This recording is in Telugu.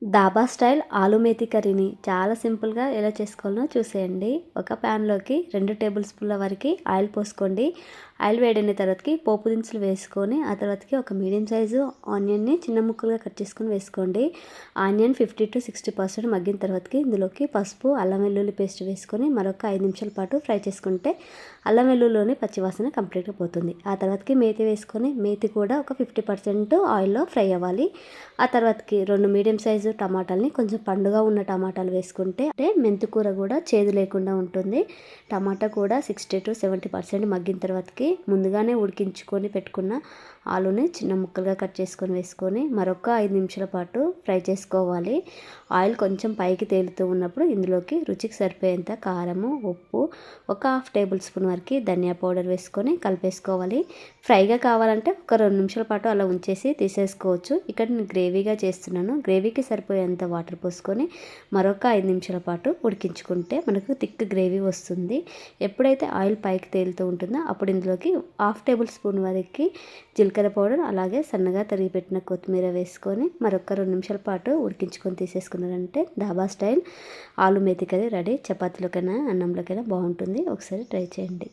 దాబా స్టైల్ ఆలు మేతి కర్రీని చాలా సింపుల్గా ఎలా చేసుకోవాలో చూసేయండి. ఒక ప్యాన్లోకి 2 టేబుల్ స్పూన్ల వరకు ఆయిల్ పోసుకోండి. ఆయిల్ వేడైన తర్వాతకి పోపు దినుసులు వేసుకొని ఆ తర్వాతకి ఒక మీడియం సైజు ఆనియన్ని చిన్న ముక్కలుగా కట్ చేసుకొని వేసుకోండి. ఆనియన్ 50 to 60% మగ్గిన తర్వాతకి ఇందులోకి పసుపు, అల్లం వెల్లుల్లి పేస్ట్ వేసుకొని మరొక 5 నిమిషాల పాటు ఫ్రై చేసుకుంటే అల్లం వెల్లుల్లిలోని పచ్చివాసన కంప్లీట్గా పోతుంది. ఆ తర్వాతకి మేతి వేసుకొని మేతి కూడా ఒక 50% ఆయిల్లో ఫ్రై అవ్వాలి. ఆ తర్వాతకి 2 మీడియం సైజు టమాటాలని కొంచెం పండుగా ఉన్న టమాటాలు వేసుకుంటే అంటే మెంతికూర కూడా చేదు లేకుండా ఉంటుంది. టమాటా కూడా 60 to 70% మగ్గిన తర్వాతకి ముందుగానే ఉడికించుకొని పెట్టుకున్న ఆలుని చిన్న ముక్కలుగా కట్ చేసుకొని వేసుకొని మరొక 5 నిమిషాల పాటు ఫ్రై చేసుకోవాలి. ఆయిల్ కొంచెం పైకి తేలుతూ ఉన్నప్పుడు ఇందులోకి రుచికి సరిపోయేంత కారము, ఉప్పు, ఒక 1/2 టేబుల్ స్పూన్ వరకు ధనియా పౌడర్ వేసుకొని కలిపేసుకోవాలి. ఫ్రైగా కావాలంటే ఒక 2 నిమిషాల పాటు అలా ఉంచేసి తీసేసుకోవచ్చు. ఇక్కడ నేను గ్రేవీగా చేస్తున్నాను. గ్రేవీకి సరిపోయేంత వాటర్ పోసుకొని మరొక 5 నిమిషాల పాటు ఉడికించుకుంటే మనకు థిక్ గ్రేవీ వస్తుంది. ఎప్పుడైతే ఆయిల్ పైకి తేలుతూ ఉంటుందో అప్పుడు ఇందులోకి 1/2 టేబుల్ స్పూన్ వరకు జీలకర్ర పౌడర్ అలాగే సన్నగా తరిగి పెట్టిన కొత్తిమీర వేసుకొని మరొక 2 నిమిషాల పాటు ఉడికించుకొని తీసేసుకున్నారంటే డాబా స్టైల్ ఆలు మేతి కర్రీ రెడీ. చపాతీలోకైనా అన్నంలోకైనా బాగుంటుంది. ఒకసారి ట్రై చేయండి.